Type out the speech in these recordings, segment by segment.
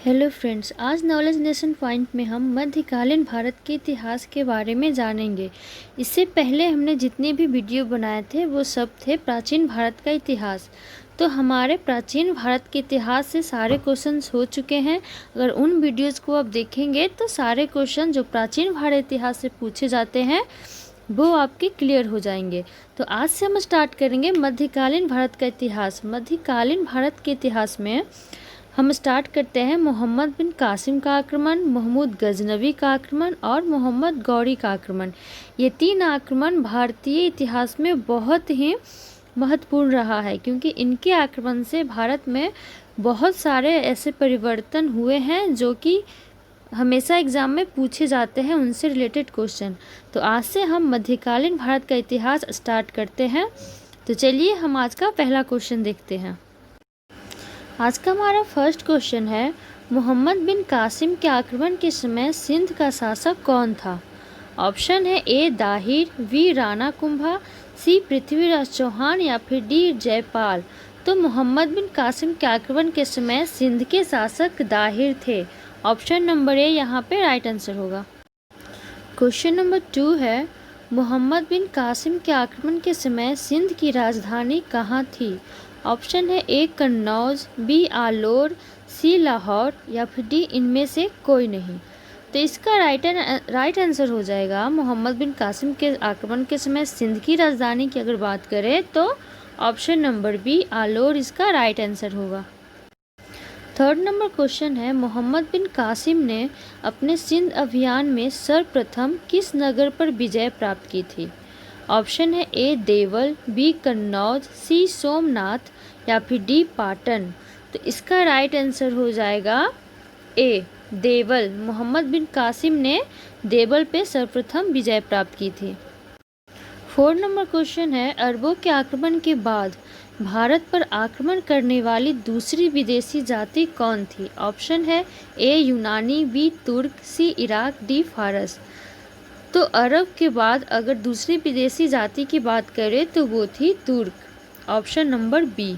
Hello friends, आज knowledge nation point में हम मध्यकालीन भारत के इतिहास के बारे में जानेंगे। इससे पहले हमने जितने भी वीडियो बनाए थे वो सब थे प्राचीन भारत का इतिहास। तो हमारे प्राचीन भारत के इतिहास से सारे क्वेश्चंस हो चुके हैं। अगर उन वीडियोज़ को आप देखेंगे तो सारे क्वेश्चन जो प्राचीन भारत इतिहास से पूछे जाते हैं वो आपके क्लियर हो जाएंगे। तो आज से हम स्टार्ट करेंगे मध्यकालीन भारत का इतिहास। मध्यकालीन भारत के इतिहास में हम स्टार्ट करते हैं मोहम्मद बिन कासिम का आक्रमण, महमूद गजनवी का आक्रमण और मोहम्मद गौरी का आक्रमण। ये तीन आक्रमण भारतीय इतिहास में बहुत ही महत्वपूर्ण रहा है, क्योंकि इनके आक्रमण से भारत में बहुत सारे ऐसे परिवर्तन हुए हैं जो कि हमेशा एग्ज़ाम में पूछे जाते हैं, उनसे रिलेटेड क्वेश्चन। तो आज से हम मध्यकालीन भारत का इतिहास स्टार्ट करते हैं। तो चलिए हम आज का पहला क्वेश्चन देखते हैं। आज का हमारा फर्स्ट क्वेश्चन है, मोहम्मद बिन कासिम के आक्रमण के समय सिंध का शासक कौन था? ऑप्शन है ए दाहिर, बी राणा कुंभा, सी पृथ्वीराज चौहान या फिर डी जयपाल। तो मोहम्मद बिन कासिम के आक्रमण के समय सिंध के शासक दाहिर थे। ऑप्शन नंबर ए यहाँ पे राइट आंसर होगा। क्वेश्चन नंबर 2 है, मोहम्मद बिन कासिम के आक्रमण के समय सिंध की राजधानी कहाँ थी? ऑप्शन है ए कन्नौज, बी आलोर, सी लाहौर या फिर डी इनमें से कोई नहीं। तो इसका राइट आंसर हो जाएगा, मोहम्मद बिन कासिम के आक्रमण के समय सिंध की राजधानी की अगर बात करें तो ऑप्शन नंबर बी आलोर इसका राइट आंसर होगा। थर्ड नंबर क्वेश्चन है, मोहम्मद बिन कासिम ने अपने सिंध अभियान में सर्वप्रथम किस नगर पर विजय प्राप्त की थी? ऑप्शन है ए देवल, बी कन्नौज, सी सोमनाथ या फिर डी पाटन। तो इसका राइट आंसर हो जाएगा ए देवल। मोहम्मद बिन कासिम ने देवल पे सर्वप्रथम विजय प्राप्त की थी। फोर्थ नंबर क्वेश्चन है, अरबों के आक्रमण के बाद भारत पर आक्रमण करने वाली दूसरी विदेशी जाति कौन थी? ऑप्शन है ए यूनानी, बी तुर्क, सी इराक, डी फारस। तो अरब के बाद अगर दूसरी विदेशी जाति की बात करें तो वो थी तुर्क। Option number B.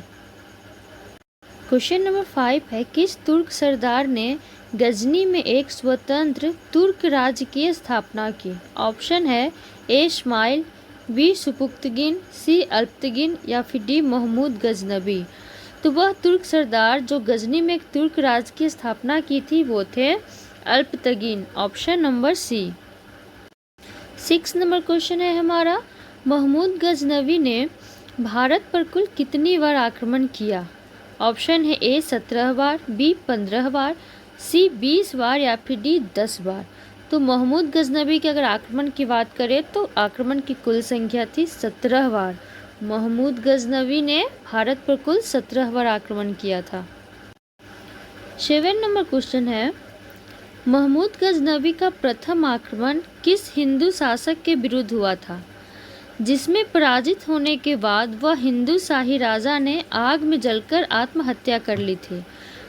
Question number 5 है, किस तुर्क सरदार ने गजनी में एक स्वतंत्र तुर्क राज्य की स्थापना की? ऑप्शन है ए इस्माइल, बी सुपुक्तगिन, सी अल्पतगिन या फिर डी महमूद गजनबी। तो वह तुर्क सरदार जो गजनी में एक तुर्क राज्य की स्थापना की थी वो थे Alptigin. Option number C. 6 number question है हमारा, महमूद गजनवी ने भारत पर कुल कितनी बार आक्रमण किया? ऑप्शन है ए 17 बार, बी 15 बार, सी 20 बार या फिर डी 10 बार। तो महमूद गजनवी के अगर आक्रमण की बात करें तो आक्रमण की कुल संख्या थी 17 बार। महमूद गजनवी ने भारत पर कुल 17 बार आक्रमण किया था। 7 नंबर क्वेश्चन है, महमूद गजनवी का प्रथम आक्रमण किस हिंदू शासक के विरुद्ध हुआ था, जिसमें पराजित होने के बाद वह हिंदू शाही राजा ने आग में जलकर आत्महत्या कर ली थी?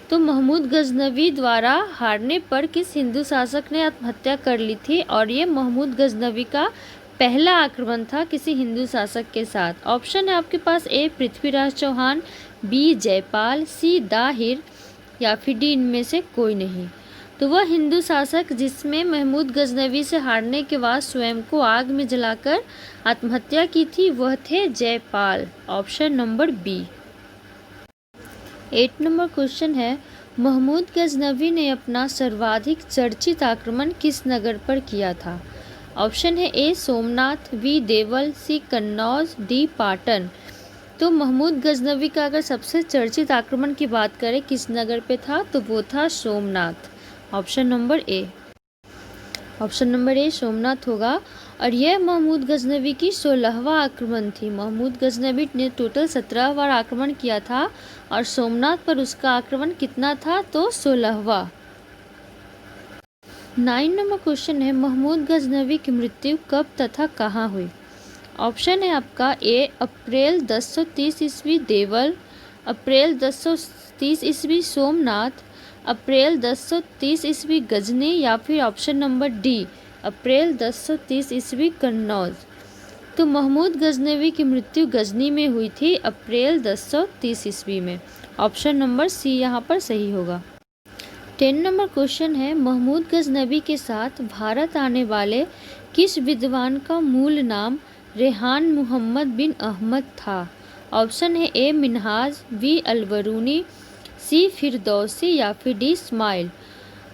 तो महमूद गजनवी द्वारा हारने पर किस हिंदू शासक ने आत्महत्या कर ली थी? और ये महमूद गजनवी का पहला आक्रमण था किसी हिंदू शासक के साथ। ऑप्शन है आपके पास ए पृथ्वीराज चौहान, बी जयपाल, सी दाहिर या फिर डी इनमें से कोई नहीं। तो वह हिंदू शासक जिसमें महमूद गजनवी से हारने के बाद स्वयं को आग में जलाकर आत्महत्या की थी वह थे Jaipal. Option number B. 8 number question है, महमूद गजनवी ने अपना सर्वाधिक चर्चित आक्रमण किस नगर पर किया था? ऑप्शन है ए सोमनाथ, बी देवल, सी कन्नौज, डी पाटन। तो महमूद गजनवी का अगर सबसे चर्चित आक्रमण की बात करें किस नगर पे था तो वो था सोमनाथ। ऑप्शन नंबर ए। ऑप्शन नंबर ए सोमनाथ होगा। और यह महमूद गजनवी की 16वां आक्रमण थी। महमूद गजनवी ने टोटल 17 बार आक्रमण किया था और सोमनाथ पर उसका आक्रमण कितना था तो 16वां। 9 नंबर क्वेश्चन है, महमूद गजनवी की मृत्यु कब तथा कहाँ हुई? ऑप्शन है आपका ए अप्रैल 1030 ईस्वी देवल, अप्रैल 1030 ईस्वी सोमनाथ, अप्रैल 1030 ईस्वी गजनी या फिर ऑप्शन नंबर डी अप्रैल 1030 ईस्वी कन्नौज। तो महमूद गजनवी की मृत्यु गजनी में हुई थी अप्रैल 1030 ईस्वी में। ऑप्शन नंबर सी यहाँ पर सही होगा। 10 नंबर क्वेश्चन है, महमूद गजनबी के साथ भारत आने वाले किस विद्वान का मूल नाम रेहान मोहम्मद बिन अहमद था? ऑप्शन है ए मिन्हाज, बी अलबरूनी, सी फिरदौसी या फिर डी इस्माइल।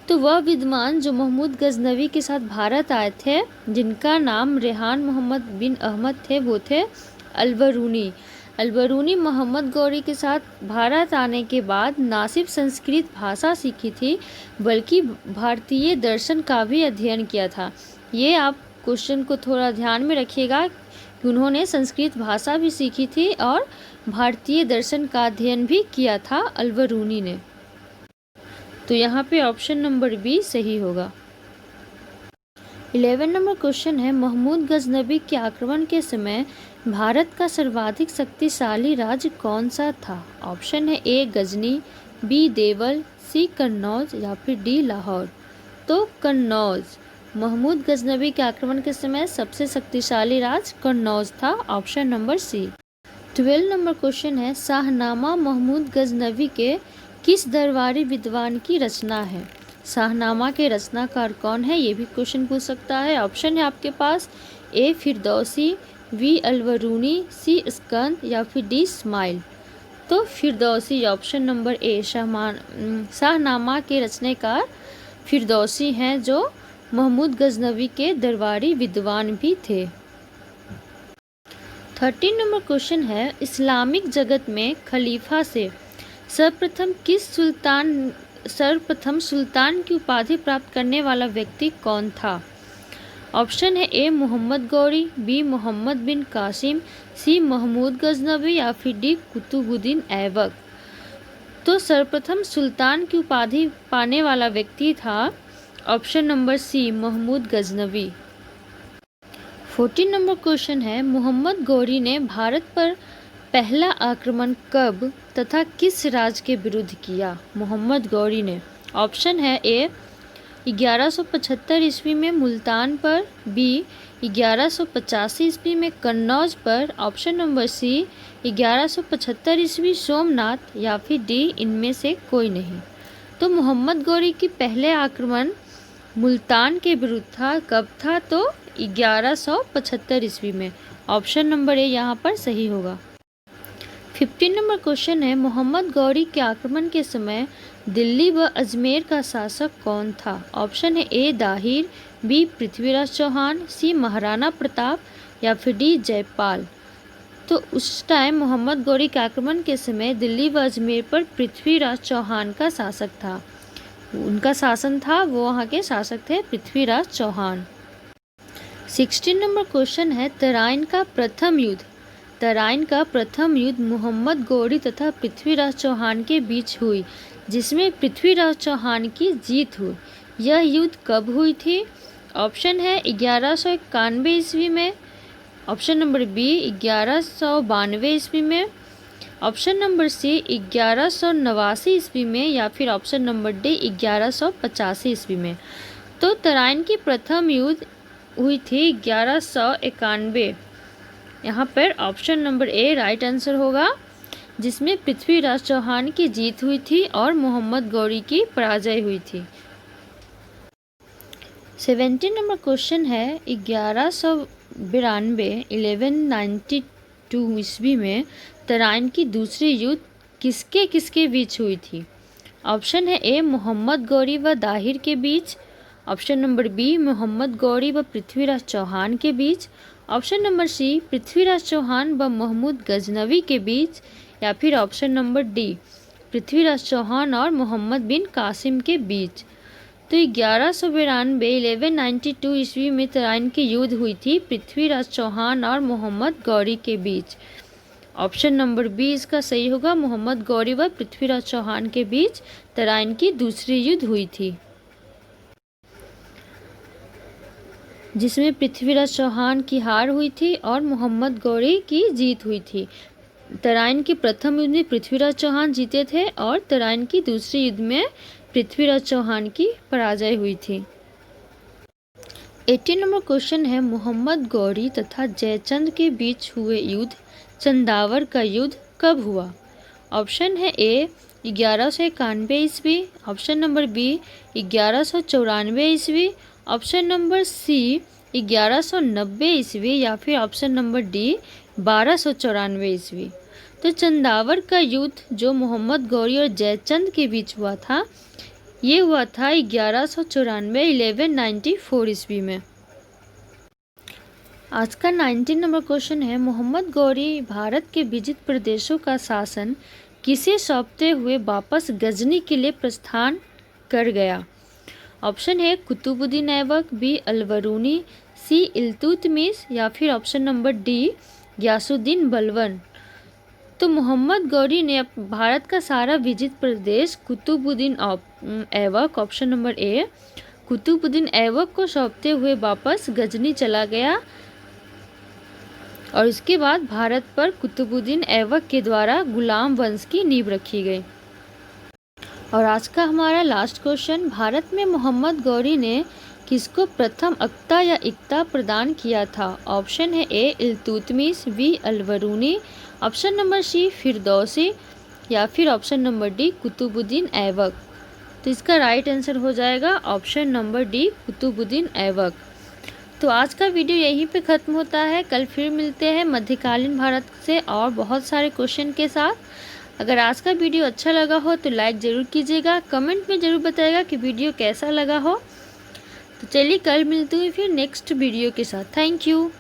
तो वह विद्वान जो महमूद गजनवी के साथ भारत आए थे, जिनका नाम रेहान मोहम्मद बिन अहमद थे, वो थे अलबरूनी। अलबरूनी मोहम्मद गौरी के साथ भारत आने के बाद ना सिर्फ संस्कृत भाषा सीखी थी, बल्कि भारतीय दर्शन का भी अध्ययन किया था। ये आप क्वेश्चन को थोड़ा ध्यान में रखिएगा कि उन्होंने संस्कृत भाषा भी सीखी थी और भारतीय दर्शन का अध्ययन भी किया था अलबरूनी ने। तो यहाँ पे ऑप्शन नंबर बी सही होगा। 11 नंबर क्वेश्चन है, महमूद गजनबी के आक्रमण के समय भारत का सर्वाधिक शक्तिशाली राज्य कौन सा था? ऑप्शन है ए गजनी, बी देवल, सी कन्नौज या फिर डी लाहौर। तो कन्नौज, महमूद गजनबी के आक्रमण के समय सबसे शक्तिशाली राज्य कन्नौज था। Option number C. 12 number question है, शाहनामा महमूद गजनबी के किस दरबारी विद्वान की रचना है? शाहनामा के रचनाकार कौन है, ये भी क्वेश्चन पूछ सकता है। ऑप्शन है आपके पास ए फिरदौसी, बी अलबरूनी, सी स्कंद या फिर डी इस्माइल। तो फिरदौसी, ऑप्शन नंबर ए। शाहनामा के रचनाकार फिरदौसी हैं, जो महमूद गजनवी के दरबारी विद्वान भी थे। 13 नंबर क्वेश्चन है, इस्लामिक जगत में खलीफा से सर्वप्रथम सुल्तान की उपाधि प्राप्त करने वाला व्यक्ति कौन था? ऑप्शन है ए मोहम्मद गौरी, बी मोहम्मद बिन कासिम, सी महमूद गजनवी या फिर डी कुतुबुद्दीन ऐबक। तो सर्वप्रथम सुल्तान की उपाधि पाने वाला व्यक्ति था option number C Mahmud Ghaznavi. 14 number question है, मोहम्मद गौरी ने भारत पर पहला आक्रमण कब तथा किस राज्य के विरुद्ध किया? मोहम्मद गौरी ने। ऑप्शन है ए 1175 ईस्वी में मुल्तान पर, बी 1185 ईस्वी में कन्नौज पर, ऑप्शन नंबर सी 1175 ईस्वी सोमनाथ या फिर डी इनमें से कोई नहीं। तो मोहम्मद गौरी की पहले आक्रमण मुल्तान के विरुद्ध था। कब था? तो 1175 ईस्वी में। ऑप्शन नंबर ए यहाँ पर सही होगा। 15 नंबर क्वेश्चन है, मोहम्मद गौरी के आक्रमण के समय दिल्ली व अजमेर का शासक कौन था? ऑप्शन है ए दाहिर, बी पृथ्वीराज चौहान, सी महाराणा प्रताप या फिर डी जयपाल। तो उस टाइम मोहम्मद गौरी के आक्रमण के समय दिल्ली व अजमेर पर पृथ्वीराज चौहान का शासक था, उनका शासन था, वो वहाँ के शासक थे पृथ्वीराज चौहान। 16 नंबर क्वेश्चन है, तराइन का प्रथम युद्ध मोहम्मद गौरी तथा पृथ्वीराज चौहान के बीच हुई, जिसमें पृथ्वीराज चौहान की जीत हुई। यह युद्ध कब हुई थी? ऑप्शन है 1191 ईस्वी में, ऑप्शन नंबर बी 1192 ईस्वी में, ऑप्शन नंबर सी 1189 ईस्वी में या फिर ऑप्शन नंबर डी 1185 ईस्वी में। तो तराइन की प्रथम युद्ध हुई थी 1191। यहाँ पर ऑप्शन नंबर ए राइट आंसर होगा, जिसमें पृथ्वीराज चौहान की जीत हुई थी और मोहम्मद गौरी की पराजय हुई थी। 17 नंबर क्वेश्चन है, 1192 ईस्वी में तराइन की दूसरी युद्ध किसके किसके बीच हुई थी? ऑप्शन है ए मोहम्मद गौरी व दाहिर के बीच, option number B Mohammad Ghori व पृथ्वीराज चौहान के बीच, option number C Prithviraj Chauhan व महमूद गजनवी के बीच या फिर option number D Prithviraj Chauhan और मोहम्मद बिन कासिम के बीच। तो 1192 ईस्वी में तराइन की युद्ध हुई थी पृथ्वीराज चौहान और मोहम्मद गौरी के बीच। ऑप्शन नंबर बी इसका सही होगा, मोहम्मद गौरी व पृथ्वीराज चौहान के बीच तराइन की दूसरी युद्ध हुई थी, जिसमें पृथ्वीराज चौहान की हार हुई थी और मोहम्मद गौरी की जीत हुई थी। तराइन के प्रथम युद्ध में पृथ्वीराज चौहान जीते थे और तराइन की दूसरी युद्ध में पृथ्वीराज चौहान की पराजय हुई थी। 18 नंबर क्वेश्चन है, मोहम्मद गौरी तथा जयचंद के बीच हुए युद्ध चंदावर का युद्ध कब हुआ? ऑप्शन है ए 1191 ईस्वी, ऑप्शन नंबर बी 1194 ईस्वी, ऑप्शन नंबर सी 1190 ईस्वी या फिर ऑप्शन नंबर डी 1294 ईस्वी। तो चंदावर का युद्ध जो मोहम्मद गौरी और जयचंद के बीच हुआ था, ये हुआ था 1194 ईस्वी में। आज का 19 नंबर क्वेश्चन है, मोहम्मद गौरी भारत के विजित प्रदेशों का शासन किसे सौंपते हुए वापस गजनी के लिए प्रस्थान कर गया? ऑप्शन है Qutbuddin Aibak, B Alberuni, C Iltutmish या फिर option number D Ghiyasuddin Balban. तो मोहम्मद गौरी ने भारत का सारा विजित प्रदेश Qutbuddin Aibak, option number A, Qutbuddin Aibak को सौंपते हुए वापस गजनी चला गया और इसके बाद भारत पर कुतुबुद्दीन ऐबक के द्वारा गुलाम वंश की नींव रखी गई। और आज का हमारा लास्ट क्वेश्चन, भारत में मोहम्मद गौरी ने किसको प्रथम अक्ता या इक्ता प्रदान किया था? ऑप्शन है A Iltutmish, B Alberuni, option number C Firdausi या फिर option number D Qutbuddin Aibak. तो इसका राइट आंसर हो जाएगा option number D Qutbuddin Aibak. तो आज का वीडियो यहीं पे ख़त्म होता है। कल फिर मिलते हैं मध्यकालीन भारत से और बहुत सारे क्वेश्चन के साथ। अगर आज का वीडियो अच्छा लगा हो तो लाइक ज़रूर कीजिएगा, कमेंट में ज़रूर बताइएगा कि वीडियो कैसा लगा हो। तो चलिए कल मिलती हूँ फिर नेक्स्ट वीडियो के साथ। Thank you.